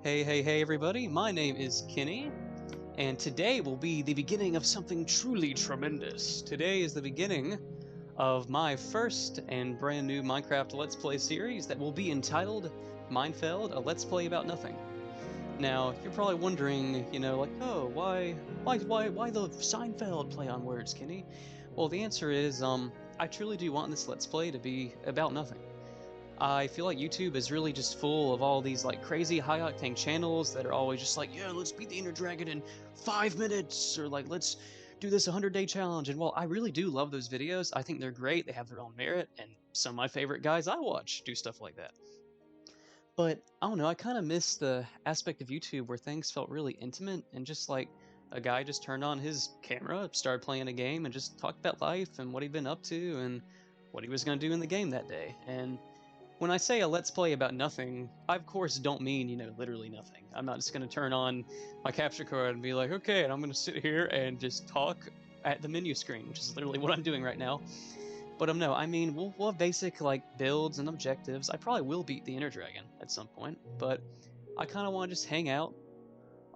Hey everybody, my name is Kenny, and today will be the beginning of something truly tremendous. Today is the beginning of my first and brand new Minecraft Let's Play series that will be entitled Minefeld, a Let's Play About Nothing. Now, you're probably wondering, like, oh, why the Seinfeld play on words, Kenny? Well, the answer is, I truly do want this Let's Play to be about nothing. I feel like YouTube is really just full of all these like crazy high octane channels that are always just like, yeah, let's beat the Ender Dragon in 5 minutes, or like let's do this 100-day challenge. And while I really do love those videos, I think they're great. They have their own merit, and some of my favorite guys I watch do stuff like that. But I don't know, I kind of miss the aspect of YouTube where things felt really intimate and just like a guy just turned on his camera, started playing a game, and just talked about life and what he'd been up to and what he was going to do in the game that day. And when I say a let's play about nothing, I of course don't mean, literally nothing. I'm not just going to turn on my capture card and be like, okay, and I'm going to sit here and just talk at the menu screen, which is literally what I'm doing right now. But no, I mean, we'll have basic, like, builds and objectives. I probably will beat the Ender Dragon at some point, but I kind of want to just hang out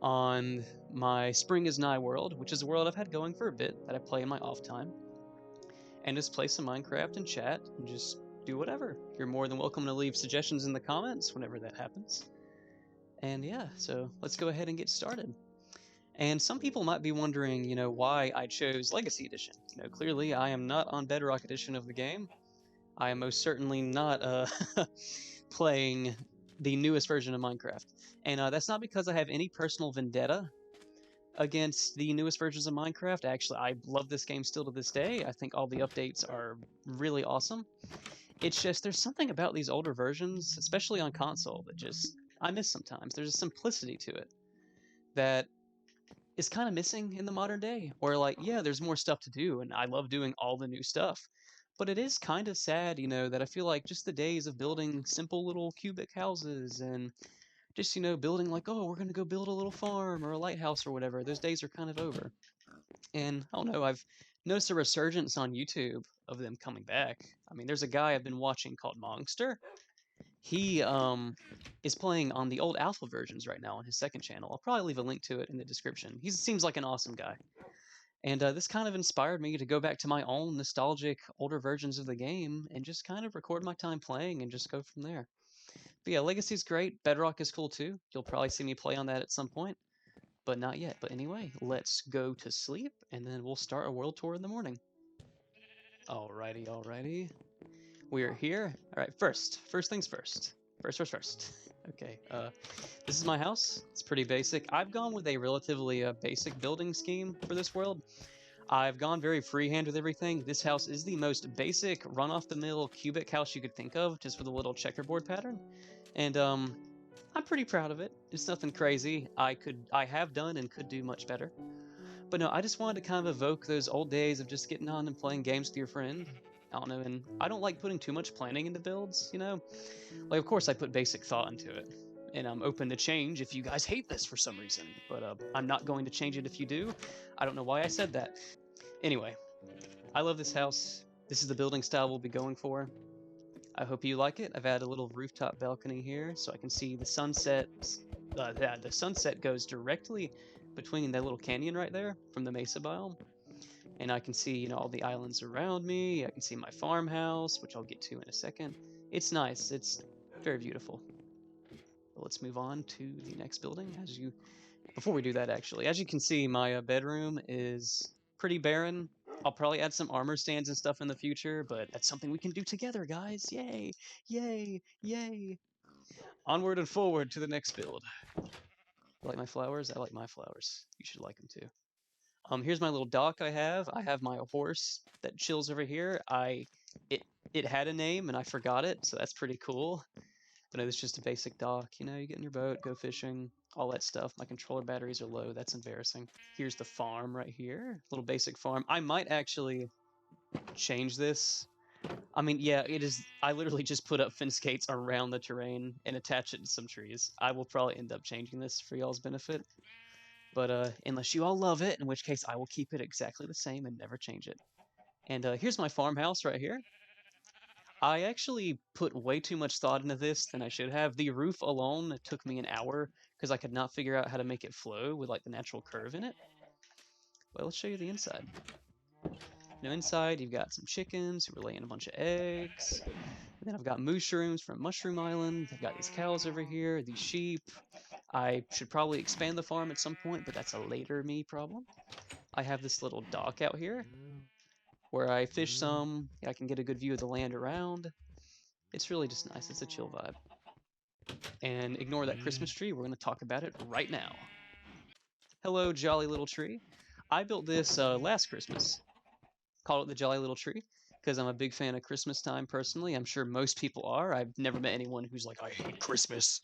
on my Spring is Nigh world, which is a world I've had going for a bit that I play in my off time, and just play some Minecraft and chat and just do whatever. You're more than welcome to leave suggestions in the comments whenever that happens. And yeah, so let's go ahead and get started. And some people might be wondering, why I chose Legacy Edition. Clearly I am not on Bedrock Edition of the game. I am most certainly not playing the newest version of Minecraft. And that's not because I have any personal vendetta against the newest versions of Minecraft. Actually, I love this game still to this day. I think all the updates are really awesome. It's just there's something about these older versions, especially on console, that just I miss sometimes. There's a simplicity to it that is kind of missing in the modern day. Where like, yeah, there's more stuff to do, and I love doing all the new stuff. But it is kind of sad, that I feel like just the days of building simple little cubic houses and just, building like, oh, we're going to go build a little farm or a lighthouse or whatever, those days are kind of over. And I don't know, I've noticed a resurgence on YouTube of them coming back. I mean, there's a guy I've been watching called Monster. He is playing on the old alpha versions right now on his second channel. I'll probably leave a link to it in the description. He seems like an awesome guy. And this kind of inspired me to go back to my own nostalgic older versions of the game and just kind of record my time playing and just go from there. But yeah, Legacy's great. Bedrock is cool too. You'll probably see me play on that at some point, but not yet. But anyway, let's go to sleep and then we'll start a world tour in the morning. Alrighty. We are here. Alright, first things first. First. Okay, this is my house. It's pretty basic. I've gone with a relatively basic building scheme for this world. I've gone very freehand with everything. This house is the most basic, run-off-the-mill cubic house you could think of, just with a little checkerboard pattern. And, I'm pretty proud of it. It's nothing crazy. I have done and could do much better. But no, I just wanted to kind of evoke those old days of just getting on and playing games with your friend. I don't know, and I don't like putting too much planning into builds, Like, of course, I put basic thought into it. And I'm open to change if you guys hate this for some reason. But I'm not going to change it if you do. I don't know why I said that. Anyway, I love this house. This is the building style we'll be going for. I hope you like it. I've added a little rooftop balcony here so I can see the sunset. The sunset goes directly between that little canyon right there from the mesa biome. And I can see, all the islands around me. I can see my farmhouse, which I'll get to in a second. It's nice. It's very beautiful. But let's move on to the next building. Before we do that, actually, as you can see, my bedroom is pretty barren. I'll probably add some armor stands and stuff in the future, but that's something we can do together, guys. Yay! Onward and forward to the next build. Like my flowers? I like my flowers. You should like them too. Here's my little dock I have. I have my horse that chills over here. It had a name and I forgot it, so that's pretty cool. But no, it's just a basic dock. You get in your boat, go fishing, all that stuff. My controller batteries are low. That's embarrassing. Here's the farm right here. Little basic farm. I might actually change this. I mean, yeah, it is. I literally just put up fence gates around the terrain and attach it to some trees. I will probably end up changing this for y'all's benefit. But unless you all love it, in which case I will keep it exactly the same and never change it. And here's my farmhouse right here. I actually put way too much thought into this than I should have. The roof alone took me an hour because I could not figure out how to make it flow with like the natural curve in it. Well, let's show you the inside. Now inside you've got some chickens who are laying a bunch of eggs. And then I've got mushrooms from Mushroom Island. I've got these cows over here, these sheep. I should probably expand the farm at some point, but that's a later me problem. I have this little dock out here where I fish some. I can get a good view of the land around. It's really just nice. It's a chill vibe. And ignore that Christmas tree. We're going to talk about it right now. Hello, jolly little tree. I built this last Christmas. Called it the Jolly Little Tree because I'm a big fan of Christmas time personally. I'm sure most people are. I've never met anyone who's like, I hate Christmas.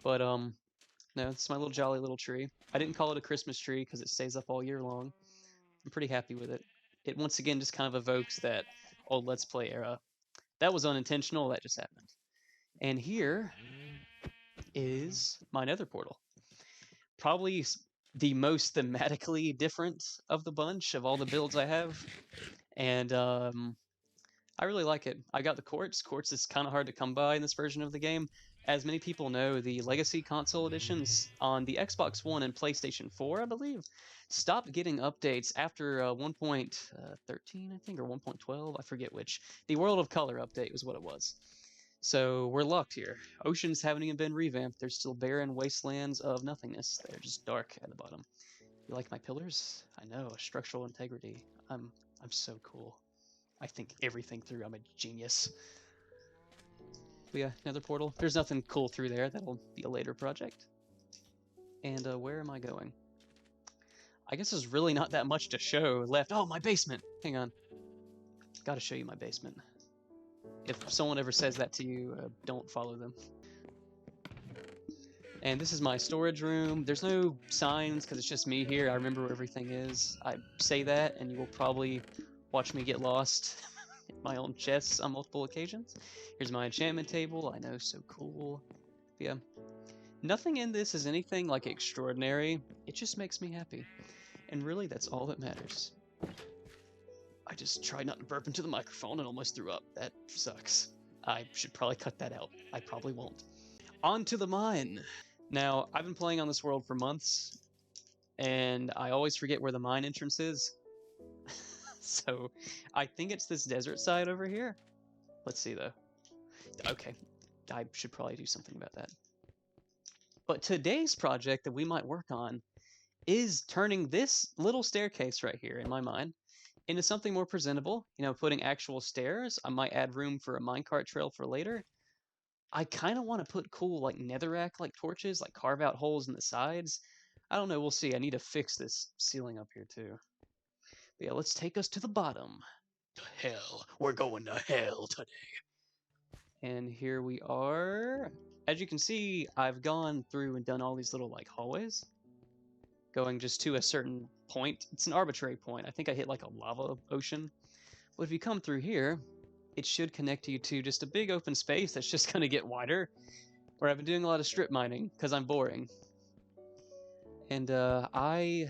But no, it's my little jolly little tree. I didn't call it a Christmas tree because it stays up all year long. I'm pretty happy with it. It once again just kind of evokes that old Let's Play era. That was unintentional. That just happened. And here is my nether portal. Probably the most thematically different of the bunch of all the builds I have. And I really like it. I got the quartz. Quartz is kind of hard to come by in this version of the game. As many people know, the Legacy console editions on the Xbox One and PlayStation 4, I believe, stopped getting updates after 1.13, I think, or 1.12. I forget which. The World of Color update was what it was. So we're locked here. Oceans haven't even been revamped. There's still barren wastelands of nothingness. They're just dark at the bottom. You like my pillars? I know, structural integrity. I'm so cool. I think everything through. I'm a genius. But yeah, nether portal. There's nothing cool through there. That'll be a later project. And where am I going? I guess there's really not that much to show left. Oh, my basement! Hang on. Gotta show you my basement. If someone ever says that to you, don't follow them. And this is my storage room. There's no signs because it's just me here. I remember where everything is. I say that, and you will probably watch me get lost in my own chests on multiple occasions. Here's my enchantment table. I know, so cool. But yeah, nothing in this is anything like extraordinary. It just makes me happy. And really, that's all that matters. I just tried not to burp into the microphone and almost threw up. That sucks. I should probably cut that out. I probably won't. On to the mine. Now, I've been playing on this world for months, and I always forget where the mine entrance is. So, I think it's this desert side over here. Let's see, though. Okay, I should probably do something about that. But today's project that we might work on is turning this little staircase right here, in my mind, into something more presentable. You know, putting actual stairs. I might add room for a minecart trail for later. I kind of want to put cool, like, netherrack like torches, like carve out holes in the sides. I don't know, we'll see. I need to fix this ceiling up here, too. But yeah, let's take us to the bottom. To hell. We're going to hell today. And here we are. As you can see, I've gone through and done all these little, like, hallways. Going just to a certain point. It's an arbitrary point. I think I hit, like, a lava ocean. But if you come through here, it should connect you to just a big open space that's just going to get wider. Where I've been doing a lot of strip mining, because I'm boring. And I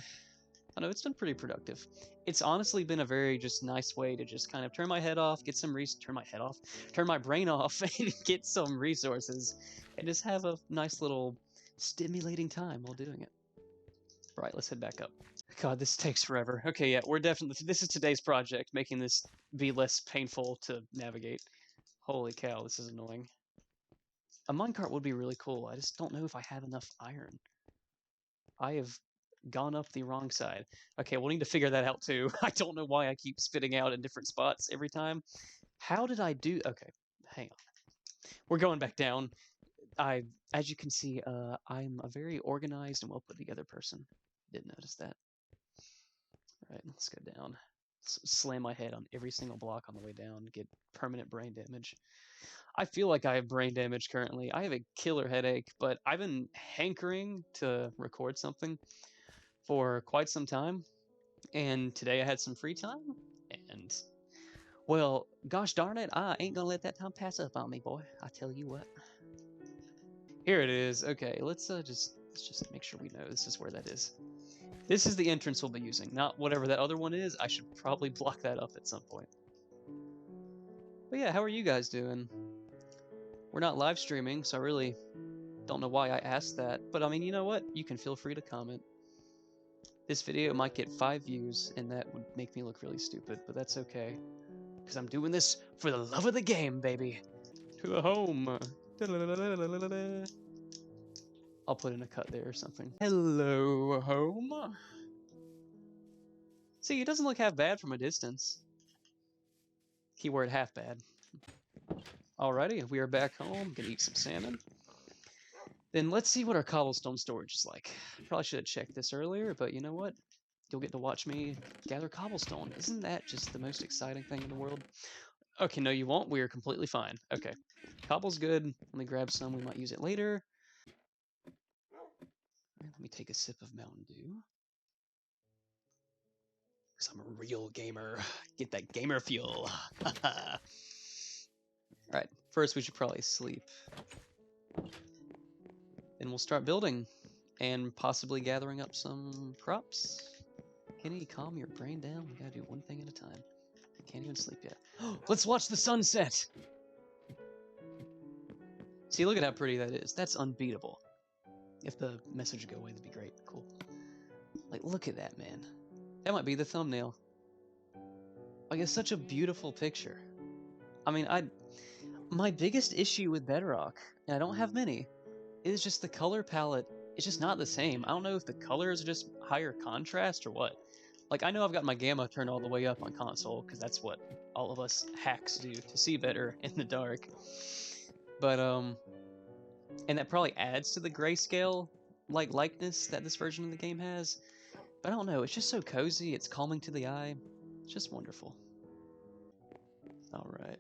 don't know, it's been pretty productive. It's honestly been a very just nice way to just kind of turn my head off, get some turn my brain off, and get some resources, and just have a nice little stimulating time while doing it. Right, let's head back up. God, this takes forever. Okay, yeah, we're definitely, this is today's project, making this be less painful to navigate. Holy cow, this is annoying. A minecart would be really cool. I just don't know if I have enough iron. I have gone up the wrong side. Okay, we'll need to figure that out too. I don't know why I keep spitting out in different spots every time. How did I do? Okay, hang on. We're going back down. As you can see, I'm a very organized and well put together person. Didn't notice that. All right, let's go down. Slam my head on every single block on the way down. Get permanent brain damage. I feel like I have brain damage currently. I have a killer headache, but I've been hankering to record something for quite some time. And today I had some free time. And, well, gosh darn it, I ain't gonna let that time pass up on me, boy. I tell you what. Here it is. Okay, let's just make sure we know this is where that is. This is the entrance we'll be using, not whatever that other one is. I should probably block that up at some point. But yeah, how are you guys doing? We're not live streaming, so I really don't know why I asked that. But I mean, you know what? You can feel free to comment. This video might get 5 views, and that would make me look really stupid, but that's okay. Because I'm doing this for the love of the game, baby. To the home. I'll put in a cut there or something. Hello, home. See, it doesn't look half bad from a distance. Keyword half bad. Alrighty, we are back home. Gonna eat some salmon. Then let's see what our cobblestone storage is like. Probably should have checked this earlier, but you know what? You'll get to watch me gather cobblestone. Isn't that just the most exciting thing in the world? Okay, no, you won't. We are completely fine. Okay. Cobble's good. Let me grab some. We might use it later. Let me take a sip of Mountain Dew. Because I'm a real gamer. Get that gamer fuel. Alright, first we should probably sleep. Then we'll start building. And possibly gathering up some crops. Kenny, calm your brain down. We gotta do one thing at a time. I can't even sleep yet. Let's watch the sunset! See, look at how pretty that is. That's unbeatable. If the message would go away, that'd be great. Cool. Like, look at that, man. That might be the thumbnail. Like, it's such a beautiful picture. I mean, my biggest issue with Bedrock, and I don't have many, is just the color palette. It's just not the same. I don't know if the colors are just higher contrast or what. Like, I know I've got my gamma turned all the way up on console, because that's what all of us hacks do to see better in the dark. But, and that probably adds to the grayscale, like, likeness that this version of the game has. But I don't know, it's just so cozy, it's calming to the eye. It's just wonderful. Alright.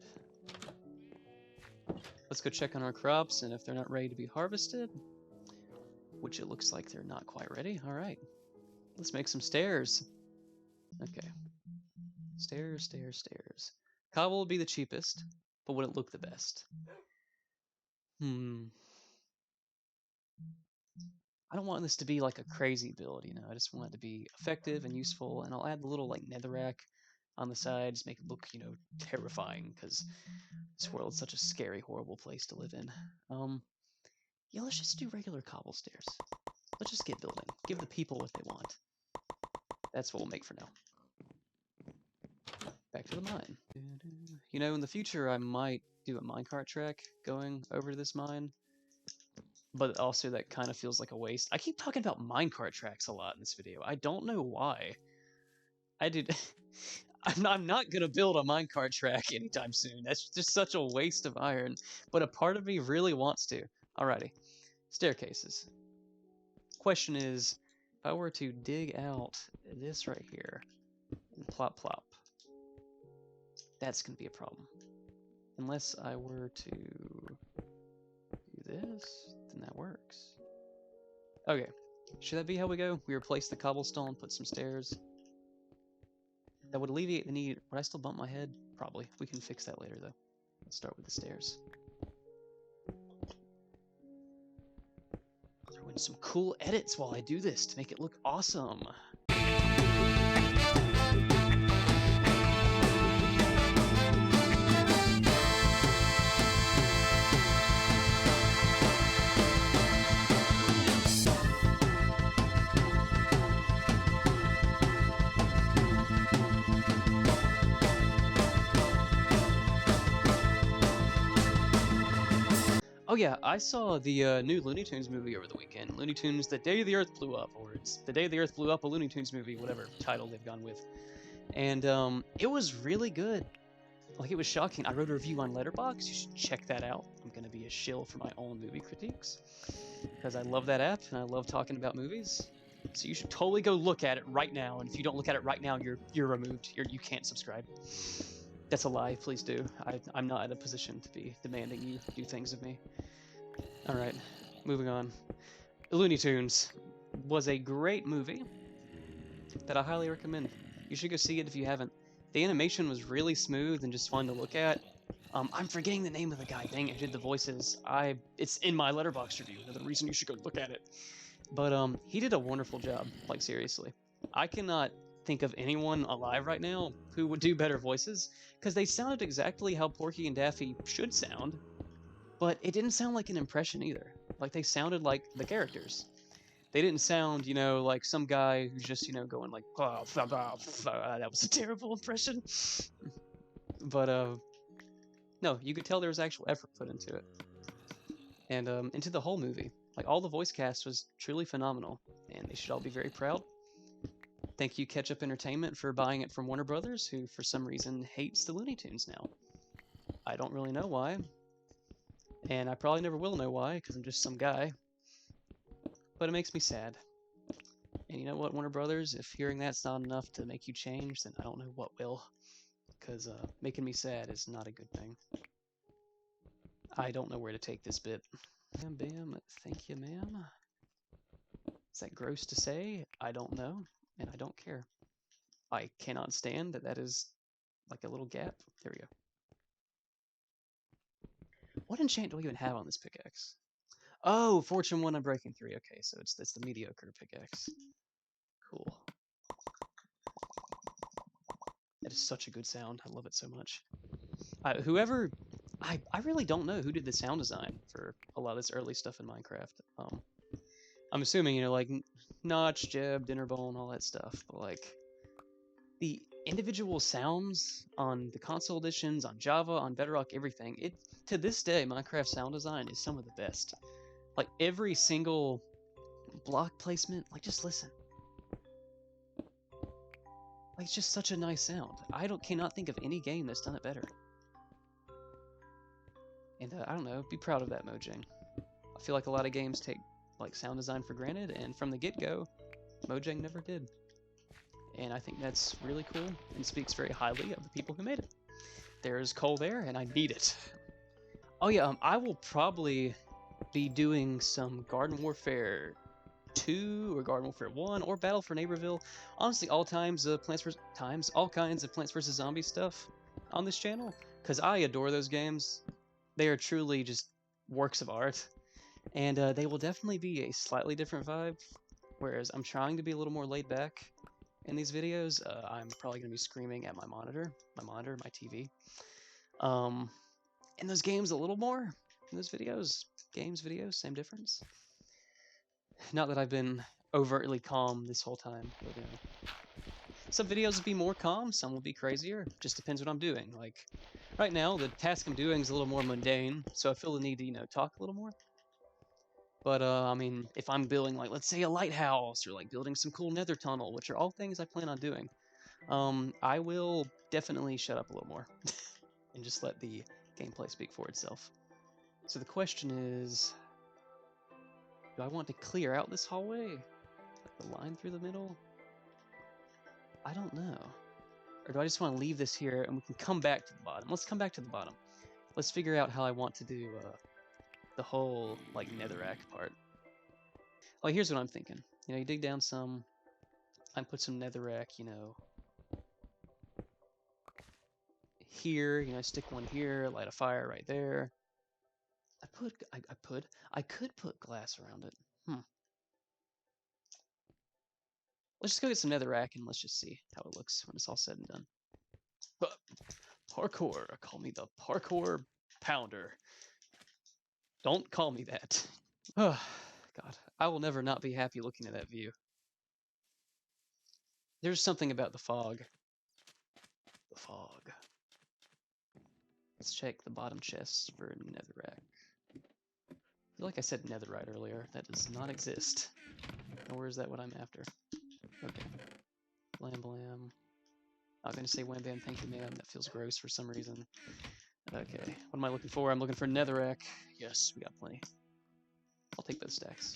Let's go check on our crops, and if they're not ready to be harvested, which it looks like they're not quite ready, alright. Let's make some stairs. Okay. Stairs, stairs, stairs. Cobble would be the cheapest, but would it look the best? I don't want this to be like a crazy build, you know. I just want it to be effective and useful, and I'll add the little like netherrack on the sides, make it look, you know, terrifying, because this world's such a scary, horrible place to live in. Yeah, let's just do regular cobble stairs. Let's just get building. Give the people what they want. That's what we'll make for now. Back to the mine. You know, in the future, I might do a minecart track going over to this mine. But also that kind of feels like a waste. I keep talking about minecart tracks a lot in this video. I don't know why. I did... I'm not going to build a minecart track anytime soon. That's just such a waste of iron. But a part of me really wants to. Alrighty. Staircases. Question is, if I were to dig out this right here and plop plop, that's going to be a problem. Unless I were to do this, then that works. Okay. Should that be how we go? We replace the cobblestone, put some stairs. That would alleviate the need. Would I still bump my head? Probably. We can fix that later, though. Let's start with the stairs. Throw in some cool edits while I do this to make it look awesome. Oh yeah, I saw the new Looney Tunes movie over the weekend. Looney Tunes: The Day the Earth Blew Up, or it's The Day the Earth Blew Up, a Looney Tunes movie, whatever title they've gone with. And it was really good. Like, it was shocking. I wrote a review on Letterboxd. You should check that out. I'm going to be a shill for my own movie critiques, because I love that app and I love talking about movies. So you should totally go look at it right now. And if you don't look at it right now, you're removed. You can't subscribe. That's a lie. Please do. I'm not in a position to be demanding you do things of me. Alright, moving on. Looney Tunes was a great movie that I highly recommend. You should go see it if you haven't. The animation was really smooth and just fun to look at. I'm forgetting the name of the guy. Dang it, who did the voices. It's in my Letterboxd review. Another reason you should go look at it. But he did a wonderful job. Like, seriously. I cannot think of anyone alive right now who would do better voices, because they sounded exactly how Porky and Daffy should sound, but it didn't sound like an impression either. Like, they sounded like the characters. They didn't sound, you know, like some guy who's just, you know, going like, "Ah, that was a terrible impression." But no, you could tell there was actual effort put into it, and into the whole movie. Like, all the voice cast was truly phenomenal, and they should all be very proud. Thank you, Ketchup Entertainment, for buying it from Warner Brothers, who for some reason hates the Looney Tunes now. I don't really know why, and I probably never will know why, because I'm just some guy. But it makes me sad. And you know what, Warner Brothers? If hearing that's not enough to make you change, then I don't know what will. Because making me sad is not a good thing. I don't know where to take this bit. Bam, bam, thank you, ma'am. Is that gross to say? I don't know, and I don't care. I cannot stand that that is like a little gap. There we go. What enchant do we even have on this pickaxe? Oh, Fortune 1 Unbreaking 3. Okay, so it's the mediocre pickaxe. Cool. That is such a good sound. I love it so much. Whoever, I really don't know who did the sound design for a lot of this early stuff in Minecraft. I'm assuming, you know, like Notch, Jeb, Dinnerbone, all that stuff, but like the individual sounds on the console editions, on Java, on Bedrock, everything, it to this day, Minecraft sound design is some of the best. Like every single block placement, like just listen. Like it's just such a nice sound. I cannot think of any game that's done it better. And I don't know, be proud of that, Mojang. I feel like a lot of games take like sound design for granted, and from the get-go, Mojang never did. And I think that's really cool and speaks very highly of the people who made it. There's coal there, and I need it. Oh yeah, I will probably be doing some Garden Warfare 2 or Garden Warfare 1 or Battle for Neighborville. Honestly, all kinds of Plants vs Zombies stuff on this channel, because I adore those games. They are truly just works of art, and they will definitely be a slightly different vibe. Whereas I'm trying to be a little more laid back in these videos. I'm probably going to be screaming at my monitor, my TV. In those games, a little more. In those videos, videos, same difference. Not that I've been overtly calm this whole time, but you know. Some videos will be more calm, some will be crazier. Just depends what I'm doing. Like, right now, the task I'm doing is a little more mundane, so I feel the need to, you know, talk a little more. But, I mean, if I'm building, like, let's say a lighthouse, or, like, building some cool nether tunnel, which are all things I plan on doing, I will definitely shut up a little more, and just let the gameplay speak for itself. So the question is, do I want to clear out this hallway? Like the line through the middle? I don't know. Or do I just want to leave this here and we can come back to the bottom? Let's come back to the bottom. Let's figure out how I want to do the whole, like, netherrack part. Well, here's what I'm thinking. You know, you dig down some, I put some netherrack, you know, here, you know, stick one here, light a fire right there. I could put glass around it. Let's just go get some netherrack and let's just see how it looks when it's all said and done. Parkour, call me the parkour pounder. Don't call me that. Oh, God, I will never not be happy looking at that view. There's something about the fog. The fog. Let's check the bottom chests for netherrack. I feel like I said netherite earlier. That does not exist. Nor is that what I'm after. Okay. Blam blam. Not gonna say wham bam thank you ma'am. That feels gross for some reason. Okay. What am I looking for? I'm looking for netherrack. Yes, we got plenty. I'll take those stacks.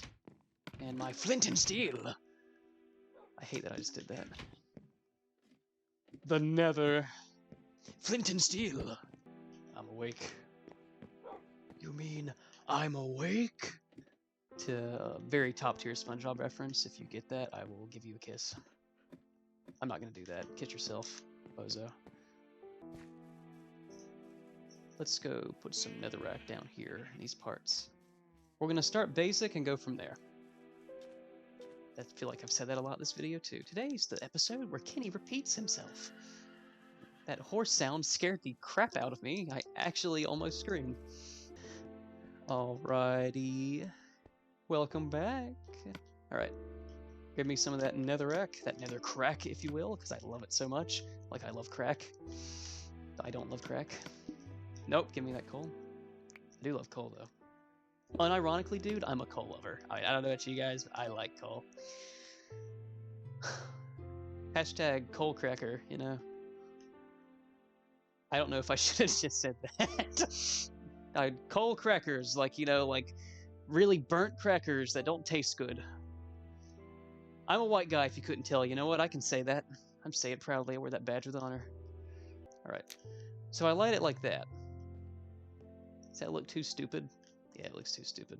And my flint and steel! I hate that I just did that. The nether. Flint and steel! I'm awake. You mean I'm awake? To a very top tier SpongeBob reference. If you get that, I will give you a kiss. I'm not gonna do that. Kiss yourself, bozo. Let's go put some netherrack down here in these parts. We're gonna start basic and go from there. I feel like I've said that a lot in this video too. Today's the episode where Kenny repeats himself. That horse sound scared the crap out of me. I actually almost screamed. Alrighty. Welcome back. Alright. Give me some of that netherrack, that nether crack, if you will, because I love it so much. Like I love crack. I don't love crack. Nope, give me that coal. I do love coal, though. Unironically, dude, I'm a coal lover. I don't know about you guys, but I like coal. Hashtag coal cracker, you know. I don't know if I should have just said that. Coal crackers, like, you know, like really burnt crackers that don't taste good. I'm a white guy, if you couldn't tell. You know what? I can say that. I'm saying it proudly. I wear that badge with honor. Alright. So I light it like that. Does that look too stupid? Yeah, it looks too stupid.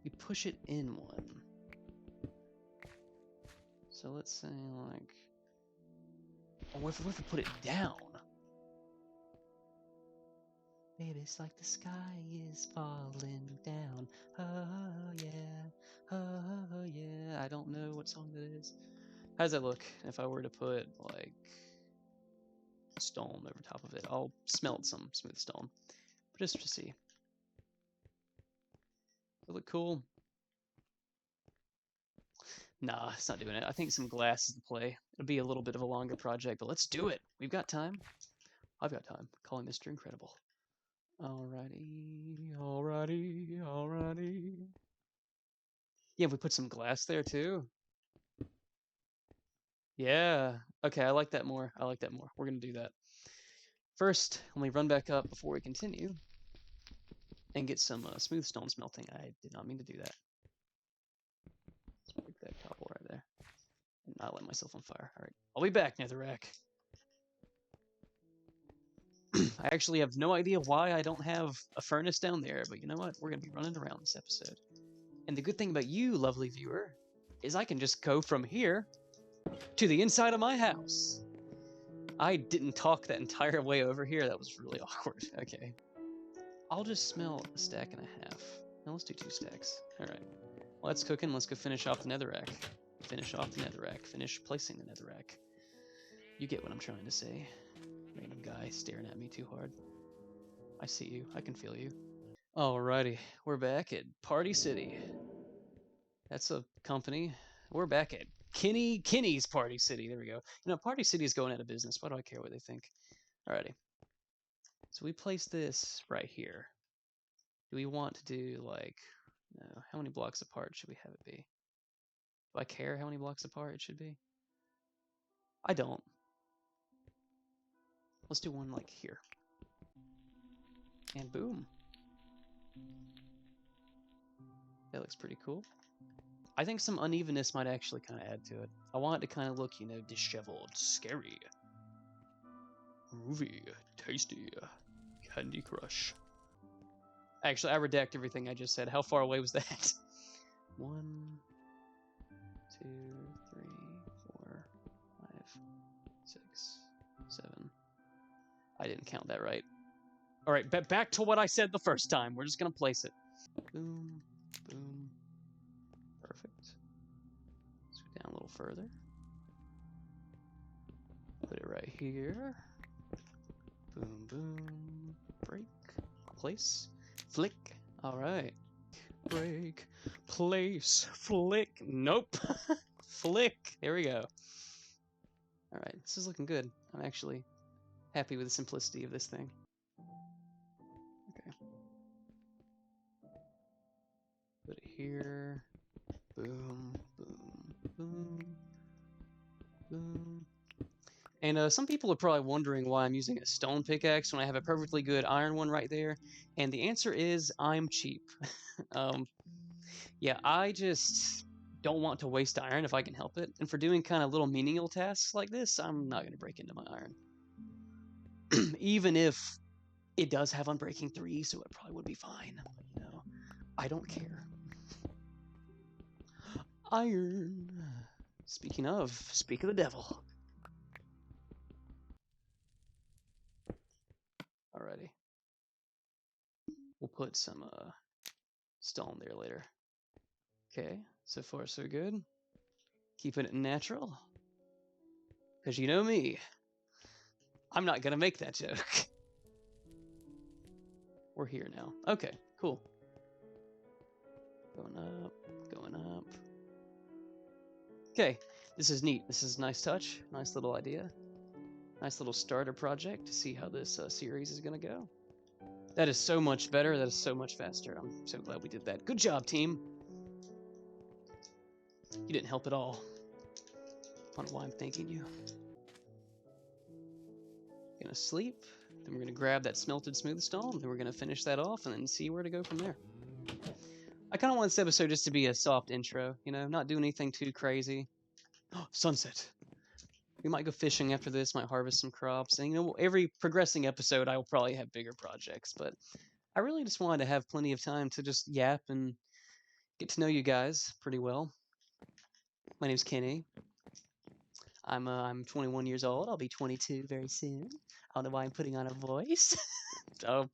You push it in one. So let's say, like... Oh, what if we put it down? Maybe it's like the sky is falling down. Oh, yeah. Oh, yeah. I don't know what song that is. How does that look if I were to put, like... stone over top of it? I'll smelt some smooth stone. But just to see. Does it look cool? Nah, it's not doing it. I think some glass is the play. It'll be a little bit of a longer project, but let's do it. We've got time. I've got time. Calling Mr. Incredible. Alrighty, alrighty, alrighty. Yeah, we put some glass there too. Yeah. Okay, I like that more. I like that more. We're gonna do that. First, let me run back up before we continue and get some smooth stone smelting. I did not mean to do that. Let's break that cobble right there. And not light myself on fire. Alright. I'll be back, Netherrack. I actually have no idea why I don't have a furnace down there, but you know what? We're going to be running around this episode. And the good thing about you, lovely viewer, is I can just go from here to the inside of my house. I didn't talk that entire way over here. That was really awkward. Okay. I'll just smell a stack and a half. No, let's do 2 stacks. All right. Well, that's cooking. Let's go finish off the netherrack. Finish off the netherrack. Finish placing the netherrack. You get what I'm trying to say. Random guy staring at me too hard. I see you. I can feel you. Alrighty, we're back at Party City. That's a company. We're back at Kenny's Party City. There we go. You know, Party City is going out of business. Why do I care what they think? Alrighty. So we place this right here. Do we want to do like, no, how many blocks apart should we have it be? Do I care how many blocks apart it should be? I don't. Let's do one like here. And boom. That looks pretty cool. I think some unevenness might actually kind of add to it. I want it to kind of look, you know, disheveled, scary, groovy, tasty, Candy Crush. Actually, I redact everything I just said. How far away was that? 1, 2, 3, 4, 5, 6, 7. I didn't count that right. All right, back to what I said the first time. We're just gonna place it. Boom, boom. Perfect. Let's go down a little further. Put it right here. Boom, boom. Break. Place. Flick. All right. Break. Place. Flick. Nope. Flick. There we go. All right. This is looking good. I'm actually happy with the simplicity of this thing. Okay. Put it here. Boom. Boom. Boom. Boom. And some people are probably wondering why I'm using a stone pickaxe when I have a perfectly good iron one right there. And the answer is I'm cheap. Yeah, I just don't want to waste iron if I can help it. And for doing kind of little menial tasks like this, I'm not going to break into my iron. Even if it does have Unbreaking 3, so it probably would be fine. You know, I don't care. Iron. Speak of the devil. Alrighty. We'll put some stone there later. Okay, So far, so good. Keeping it natural. Because you know me. I'm not going to make that joke. We're here now. Okay, cool. Going up, going up. Okay, this is neat. This is a nice touch. Nice little idea. Nice little starter project to see how this series is going to go. That is so much better. That is so much faster. I'm so glad we did that. Good job, team. You didn't help at all. I don't know why I'm thanking you. Gonna sleep. Then we're gonna grab that smelted smooth stone. Then we're gonna finish that off and then see where to go from there. I kind of want this episode just to be a soft intro, you know, not do anything too crazy. Oh, sunset. We might go fishing after this, might harvest some crops. And, you know, every progressing episode, I will probably have bigger projects. But I really just wanted to have plenty of time to just yap and get to know you guys pretty well. My name's Kenny. I'm 21 years old. I'll be 22 very soon. I don't know why I'm putting on a voice. So,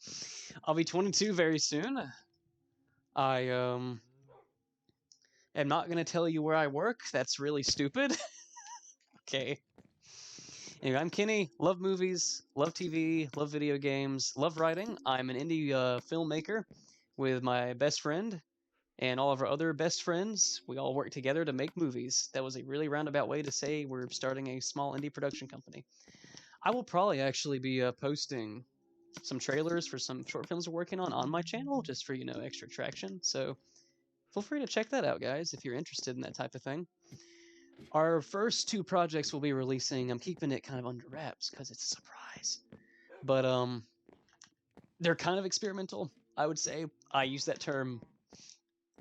I'll be 22 very soon. I am not gonna tell you where I work. That's really stupid. Okay. Anyway, I'm Kenny. Love movies, love TV, love video games, love writing. I'm an indie filmmaker with my best friend and all of our other best friends. We all work together to make movies. That was a really roundabout way to say we're starting a small indie production company. I will probably actually be posting some trailers for some short films we're working on my channel, just for, you know, extra traction. So feel free to check that out, guys, if you're interested in that type of thing. Our first two projects we'll be releasing, I'm keeping it kind of under wraps because it's a surprise. But they're kind of experimental, I would say. I use that term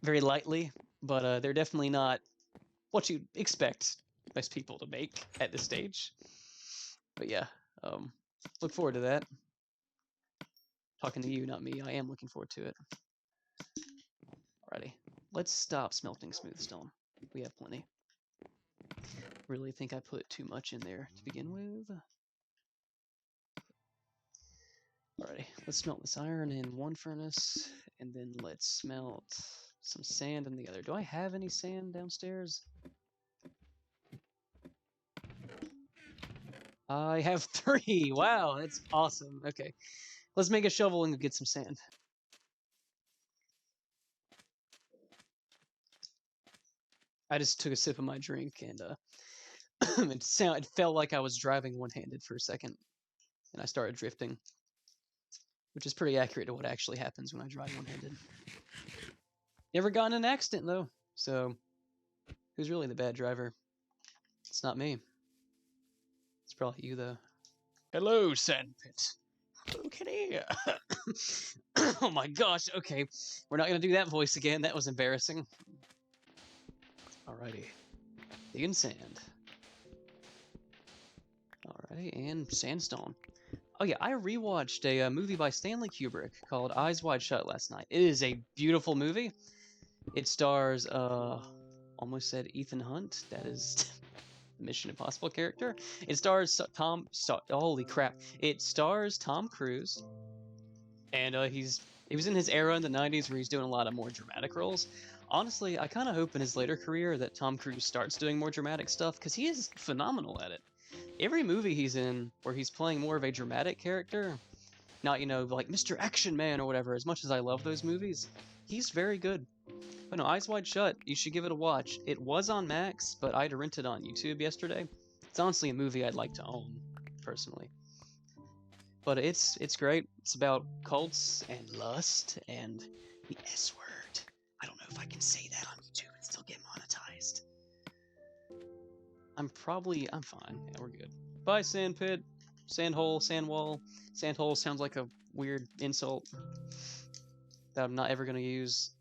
very lightly, but they're definitely not what you'd expect most people to make at this stage. But yeah, look forward to that. Talking to you, not me. I am looking forward to it. Alrighty, let's stop smelting smooth stone. We have plenty. Really think I put too much in there to begin with. Alrighty, let's smelt this iron in one furnace, and then let's smelt some sand in the other. Do I have any sand downstairs? I have 3. Wow, that's awesome. Okay, let's make a shovel and get some sand. I just took a sip of my drink, and it felt like I was driving one-handed for a second, and I started drifting, which is pretty accurate to what actually happens when I drive one-handed. Never gotten in an accident, though, so who's really the bad driver? It's not me. It's probably you, though. Hello, Sandpit. Hello, Kenny. Oh my gosh, okay. We're not going to do that voice again. That was embarrassing. Alrighty. Digging sand. Alrighty, and sandstone. Oh yeah, I rewatched a movie by Stanley Kubrick called Eyes Wide Shut last night. It is a beautiful movie. It stars, almost said Ethan Hunt. That is the Mission Impossible character. It stars holy crap. It stars Tom Cruise. And he was in his era in the 90s where he's doing a lot of more dramatic roles. Honestly, I kind of hope in his later career that Tom Cruise starts doing more dramatic stuff, because he is phenomenal at it. Every movie he's in where he's playing more of a dramatic character, not, you know, like Mr. Action Man or whatever, as much as I love those movies, he's very good. But no, Eyes Wide Shut, you should give it a watch. It was on Max, but I had to rent it on YouTube yesterday. It's honestly a movie I'd like to own, personally. But it's great. It's about cults and lust and the S word. I don't know if I can say that on YouTube and still get monetized. I'm fine. Yeah, we're good. Bye, sandpit. Sandhole, sandwall. Sandhole sounds like a weird insult that I'm not ever gonna use.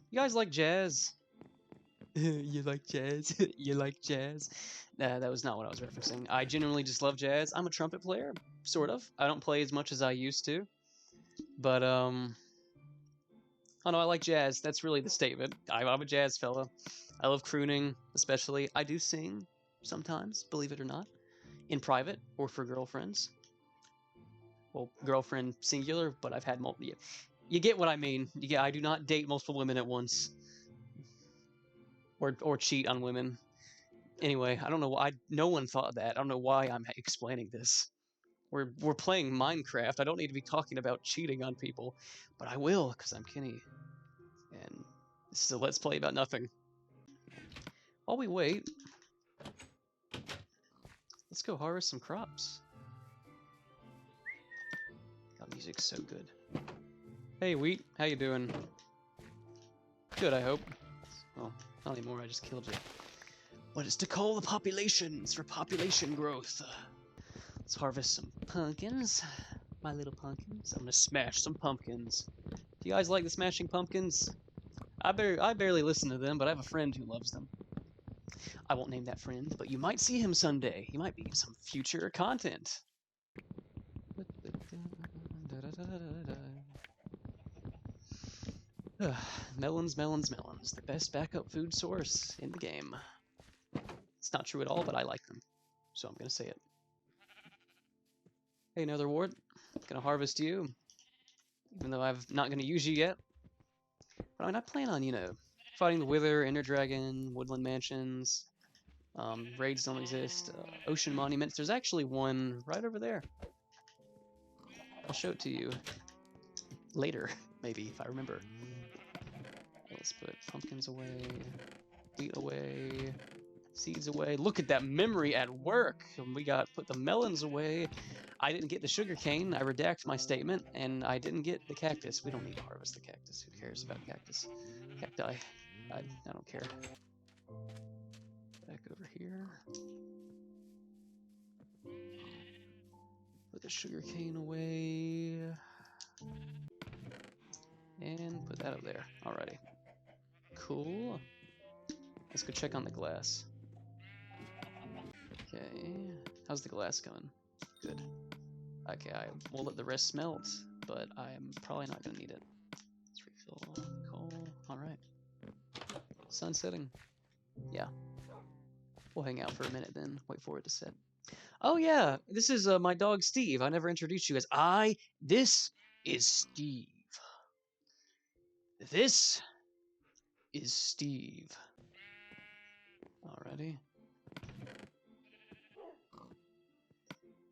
You guys like jazz? You like jazz? You like jazz? Nah, that was not what I was referencing. I genuinely just love jazz. I'm a trumpet player, sort of. I don't play as much as I used to. But, oh no, I like jazz. That's really the statement. I'm a jazz fella. I love crooning, especially. I do sing sometimes, believe it or not, in private or for girlfriends. Well, girlfriend singular, but I've had multiple. You get what I mean. Yeah, I do not date multiple women at once, or cheat on women. Anyway, I don't know why no one thought that. I don't know why I'm explaining this. We're playing Minecraft. I don't need to be talking about cheating on people, but I will because I'm Kenny, and this is a let's play about nothing. While we wait, let's go harvest some crops. God, music's so good. Hey, Wheat, how you doing? Good, I hope. Well, not anymore. I just killed you. What is to call the population? It's for population growth. Let's harvest some pumpkins. My little pumpkins. I'm gonna smash some pumpkins. Do you guys like the smashing pumpkins? I barely listen to them, but I have a friend who loves them. I won't name that friend, but you might see him someday. He might be some future content. Melons, melons, melons. The best backup food source in the game. It's not true at all, but I like them. So I'm gonna say it. Hey, another ward. Gonna harvest you. Even though I'm not gonna use you yet. But I mean, I plan on, fighting the Wither, Ender Dragon, Woodland Mansions. Raids don't exist. Ocean Monuments. There's actually one right over there. I'll show it to you later, maybe, if I remember. Let's put pumpkins away, wheat away, seeds away. Look at that memory at work. We put the melons away. I didn't get the sugar cane. I redact my statement, and I didn't get the cactus. We don't need to harvest the cactus. Who cares about cactus? Cacti. I don't care. Back over here. Put the sugar cane away. And put that up there. Alrighty. Cool. Let's go check on the glass. Okay. How's the glass going? Good. Okay, I will let the rest smelt, but I'm probably not going to need it. Let's refill coal. Alright. Sun setting. Yeah. We'll hang out for a minute then. Wait for it to set. Oh yeah, this is my dog Steve. I never introduced you as this is Steve. This is Steve. Alrighty.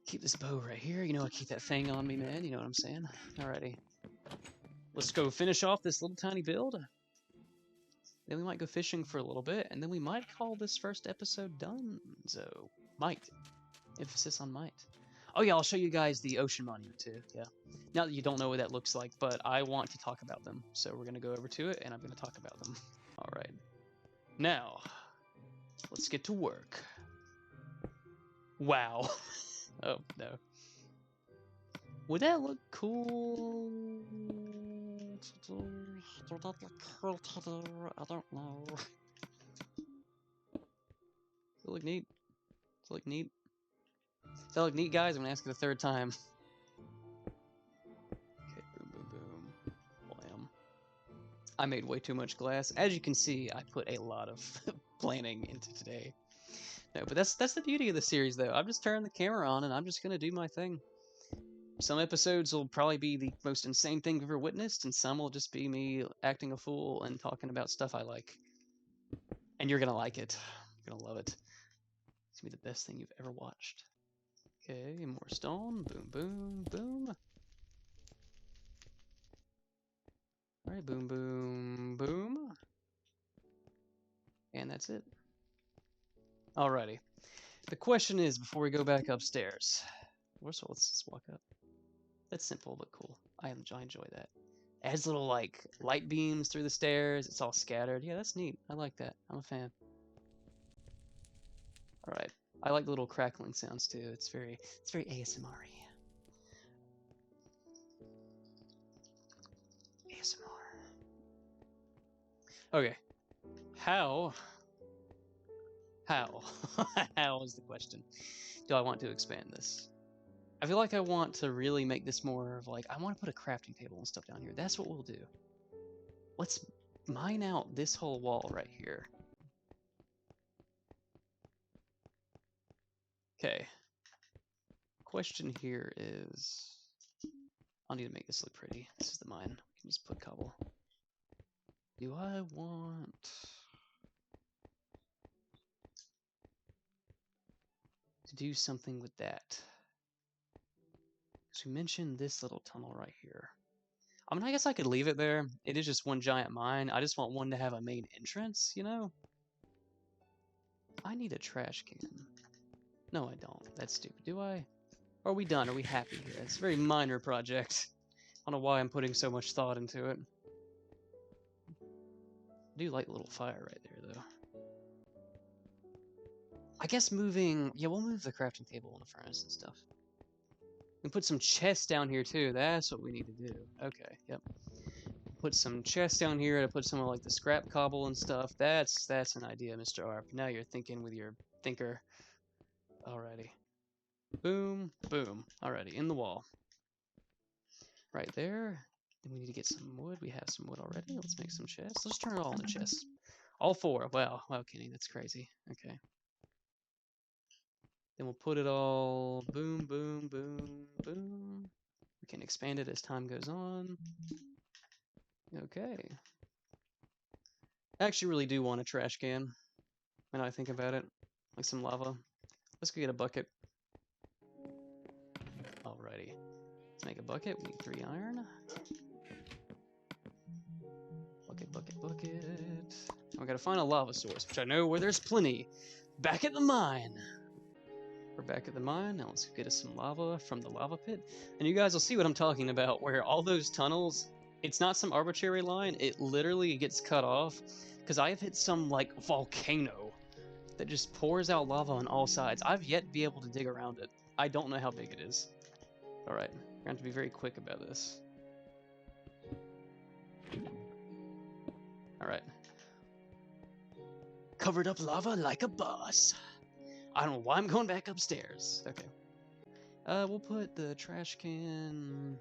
Keep this bow right here. I keep that thing on me, man. You know what I'm saying? Alrighty. Let's go finish off this little tiny build. Then we might go fishing for a little bit, and then we might call this first episode done. So, might. Emphasis on might. Oh yeah, I'll show you guys the ocean monument too. Yeah. Now that you don't know what that looks like, but I want to talk about them. So we're going to go over to it, and I'm going to talk about them. Alright. Now, let's get to work. Wow. Oh, no. Would that look cool? I don't know. Does it look neat? Does it look neat? Does that look neat, guys? I'm gonna ask it a third time. Okay, boom, boom, boom. Blam. I made way too much glass. As you can see, I put a lot of planning into today. No, but that's the beauty of the series, though. I'm just turning the camera on, and I'm just gonna do my thing. Some episodes will probably be the most insane thing you've ever witnessed, and some will just be me acting a fool and talking about stuff I like. And you're gonna like it. You're gonna love it. It's gonna be the best thing you've ever watched. Okay, more stone. Boom, boom, boom. Alright, boom, boom, boom. And that's it. Alrighty. The question is, before we go back upstairs, let's just walk up. That's simple but cool. I enjoy that. It has little like light beams through the stairs. It's all scattered. Yeah, that's neat. I like that. I'm a fan. All right. I like the little crackling sounds too. It's very ASMR-y. ASMR. Okay. How how is the question? Do I want to expand this? I feel like I want to really make this more of like, I want to put a crafting table and stuff down here. That's what we'll do. Let's mine out this whole wall right here. Okay. Question here is, I'll need to make this look pretty. This is the mine. We can just put cobble. Do I want... to do something with that? So we mentioned this little tunnel right here. I mean, I guess I could leave it there. It is just one giant mine. I just want one to have a main entrance, you know? I need a trash can. No, I don't. That's stupid. Do I? Are we done? Are we happy here? It's a very minor project. I don't know why I'm putting so much thought into it. I do like the little fire right there, though. I guess moving... Yeah, we'll move the crafting table and the furnace and stuff. We can put some chests down here, too. That's what we need to do. Okay, yep. Put some chests down here to put some of, like, the scrap cobble and stuff. That's an idea, Mr. Arp. Now you're thinking with your thinker. Alrighty. Boom, boom. Alrighty, in the wall. Right there. Then we need to get some wood. We have some wood already. Let's make some chests. Let's turn it all into chests. All 4. Wow. Wow, Kenny, that's crazy. Okay. Then we'll put it all... Boom, boom, boom, boom. We can expand it as time goes on. Okay. I actually really do want a trash can. When I think about it. Like some lava. Let's go get a bucket. Alrighty. Let's make a bucket. We need 3 iron. Bucket, bucket, bucket. We gotta find a lava source, which I know where there's plenty. Back at the mine. We're back at the mine. Now let's get us some lava from the lava pit. And you guys will see what I'm talking about, where all those tunnels, it's not some arbitrary line. It literally gets cut off. Because I have hit some, like, volcano that just pours out lava on all sides. I've yet to be able to dig around it. I don't know how big it is. Alright, we're going to have to be very quick about this. Alright. Covered up lava like a boss. I don't know why I'm going back upstairs. Okay. We'll put the trash can...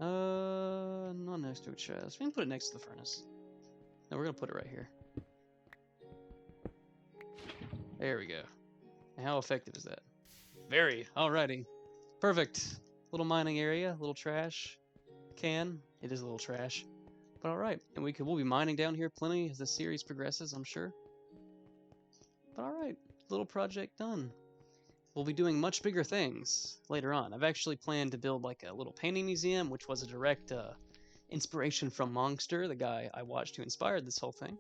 not next to a chest. We can put it next to the furnace. No, we're gonna put it right here. There we go. And how effective is that? Very. Alrighty. Perfect. Little mining area, little trash can. It is a little trash. But alright. And we'll be mining down here plenty as the series progresses, I'm sure. But alright. Little project done. We'll be doing much bigger things later on. I've actually planned to build like a little painting museum, which was a direct inspiration from Monster, the guy I watched who inspired this whole thing.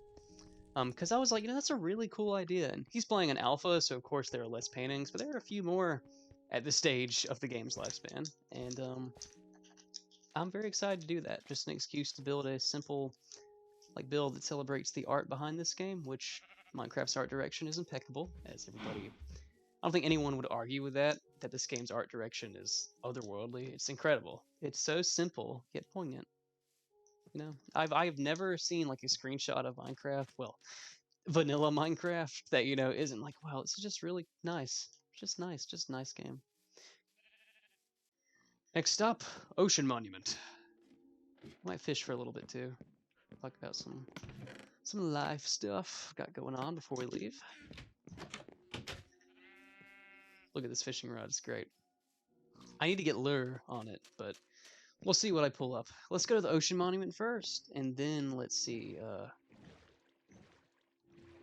Because I was like, you know, that's a really cool idea. And he's playing an alpha, so of course there are less paintings, but there are a few more at this stage of the game's lifespan. And I'm very excited to do that. Just an excuse to build a simple build that celebrates the art behind this game, which Minecraft's art direction is impeccable, as everybody... I don't think anyone would argue with that this game's art direction is otherworldly. It's incredible. It's so simple, yet poignant. You know, I've never seen like a screenshot of Minecraft, well, vanilla Minecraft that, you know, isn't like, wow, this is just really nice. Just a nice game. Next stop, Ocean Monument. Might fish for a little bit too. Talk about some life stuff got going on before we leave. Look at this fishing rod, it's great. I need to get lure on it, but we'll see what I pull up. Let's go to the Ocean Monument first, and then let's see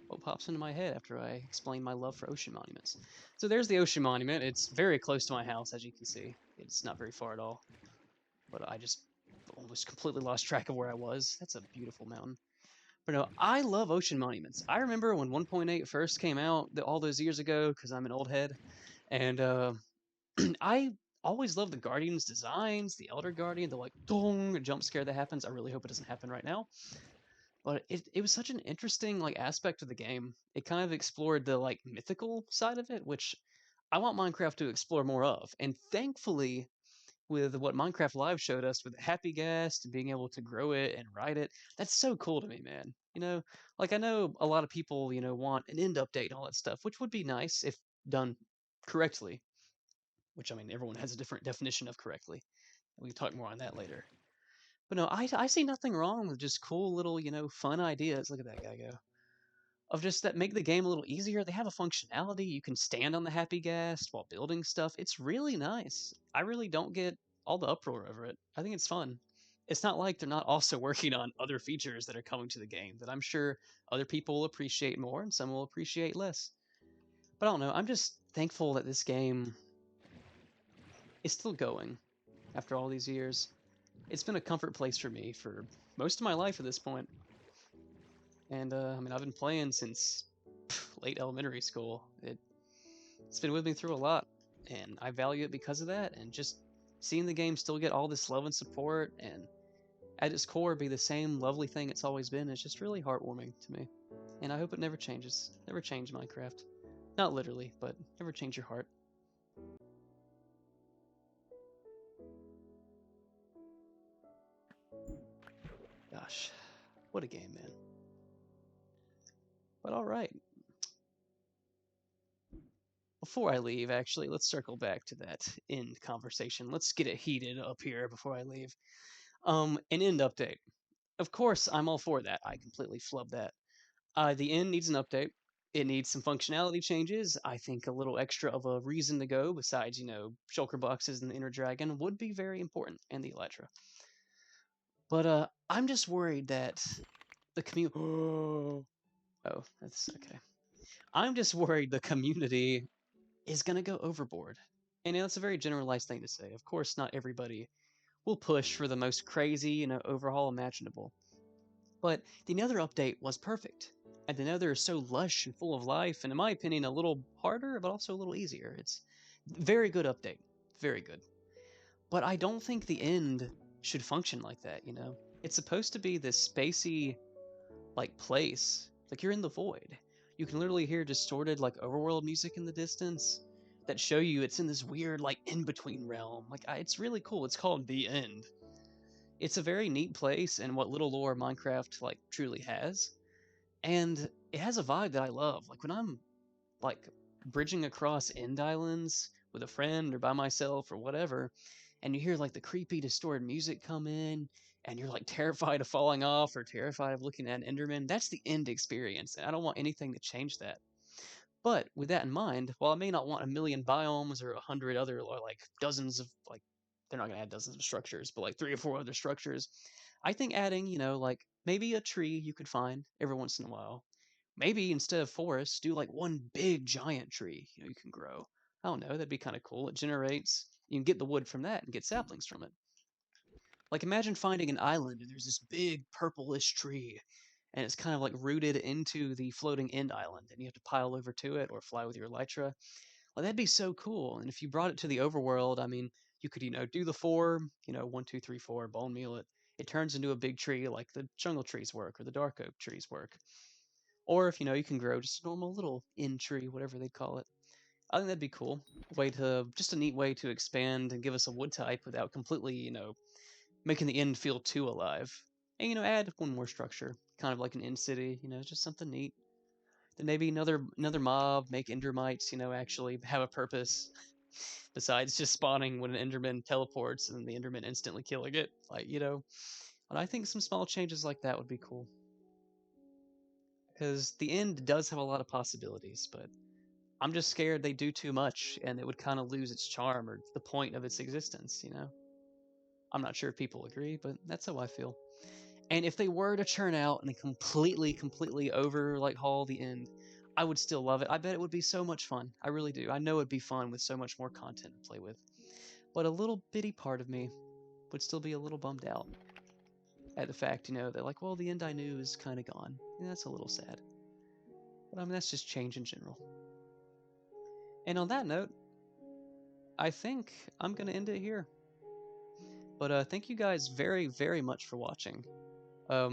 what pops into my head after I explain my love for ocean monuments. So there's the Ocean Monument. It's very close to my house, as you can see. It's not very far at all. But I just almost completely lost track of where I was. That's a beautiful mountain. But no, I love ocean monuments. I remember when 1.8 first came out all those years ago, because I'm an old head, and I always love the Guardian's designs, the Elder Guardian, the like dong jump scare that happens. I really hope it doesn't happen right now. But it was such an interesting like aspect of the game. It kind of explored the like mythical side of it, which I want Minecraft to explore more of. And thankfully, with what Minecraft Live showed us with the Happy Ghast and being able to grow it and ride it, that's so cool to me, man. You know, like I know a lot of people, you know, want an end update and all that stuff, which would be nice if done correctly. Which I mean, everyone has a different definition of correctly. We can talk more on that later. But no, I see nothing wrong with just cool little, you know, fun ideas. Look at that guy go. of just that make the game a little easier. They have a functionality. You can stand on the happy gas while building stuff. It's really nice. I really don't get all the uproar over it. I think it's fun. It's not like they're not also working on other features that are coming to the game that I'm sure other people will appreciate more and some will appreciate less. But I don't know. I'm just thankful that this game is still going after all these years. It's been a comfort place for me for most of my life at this point. And I mean, I've been playing since late elementary school. It's been with me through a lot, and I value it because of that. And just seeing the game still get all this love and support, and at its core be the same lovely thing it's always been, is just really heartwarming to me. And I hope it never changes. Never change Minecraft. Not literally, but never change your heart. Gosh, what a game, man. But all right. Before I leave, actually, let's circle back to that end conversation. Let's get it heated up here before I leave. An end update. Of course, I'm all for that. I completely flub that. The end needs an update. It needs some functionality changes. I think a little extra of a reason to go, besides, shulker boxes and the inner dragon, would be very important, and the elytra. But I'm just worried that the community. Oh, that's okay. I'm just worried the community is going to go overboard. And that's a very generalized thing to say. Of course, not everybody will push for the most crazy, overhaul imaginable. But the Nether update was perfect. And the Nether is so lush and full of life, and in my opinion, a little harder, but also a little easier. It's very good update. Very good. But I don't think the end should function like that. It's supposed to be this spacey, place. Like you're in the void. You can literally hear distorted, overworld music in the distance that show you it's in this weird, in-between realm. It's really cool. It's called The End. It's a very neat place and what little lore Minecraft truly has. And it has a vibe that I love. When I'm like bridging across end islands with a friend or by myself or whatever, and you hear the creepy distorted music come in and you're terrified of falling off or terrified of looking at an Enderman, that's the end experience. And I don't want anything to change that. But with that in mind, while I may not want a million biomes or 100 other or dozens of they're not gonna add dozens of structures, but three or four other structures, I think adding, maybe a tree you could find every once in a while. Maybe instead of forests, do one big giant tree, you can grow. I don't know, that'd be kind of cool. It generates, you can get the wood from that and get saplings from it. Imagine finding an island and there's this big purplish tree and it's kind of rooted into the floating end island and you have to pile over to it or fly with your elytra. That'd be so cool. And if you brought it to the overworld, I mean, you could, do the four, 1, 2, 3, 4, bone meal it. It turns into a big tree like the jungle trees work or the dark oak trees work. Or if, you can grow just a normal little end tree, whatever they call it. I think that'd be cool. Just a neat way to expand and give us a wood type without completely, making the end feel too alive. And, add one more structure, kind of like an end city, just something neat. Then maybe another mob, make endermites, actually have a purpose besides just spawning when an enderman teleports and the enderman instantly killing it. But I think some small changes like that would be cool. Because the end does have a lot of possibilities, but I'm just scared they do too much and it would kind of lose its charm or the point of its existence. I'm not sure if people agree, but that's how I feel. And if they were to churn out and completely over haul the end, I would still love it. I bet it would be so much fun. I really do. I know it'd be fun with so much more content to play with. But a little bitty part of me would still be a little bummed out at the fact, that well, the end I knew is kind of gone. And that's a little sad. But I mean, that's just change in general. And on that note, I think I'm going to end it here. But thank you guys very, very much for watching.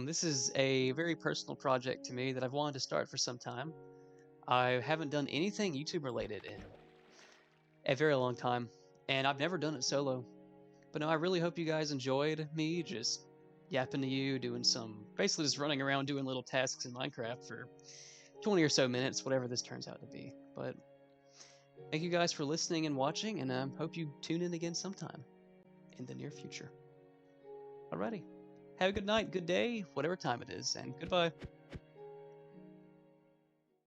This is a very personal project to me that I've wanted to start for some time. I haven't done anything YouTube related in a very long time, and I've never done it solo. But no, I really hope you guys enjoyed me just yapping to you, basically just running around doing little tasks in Minecraft for 20 or so minutes, whatever this turns out to be. But thank you guys for listening and watching, and I hope you tune in again sometime in the near future. Alrighty. Have a good night, good day, whatever time it is, and goodbye.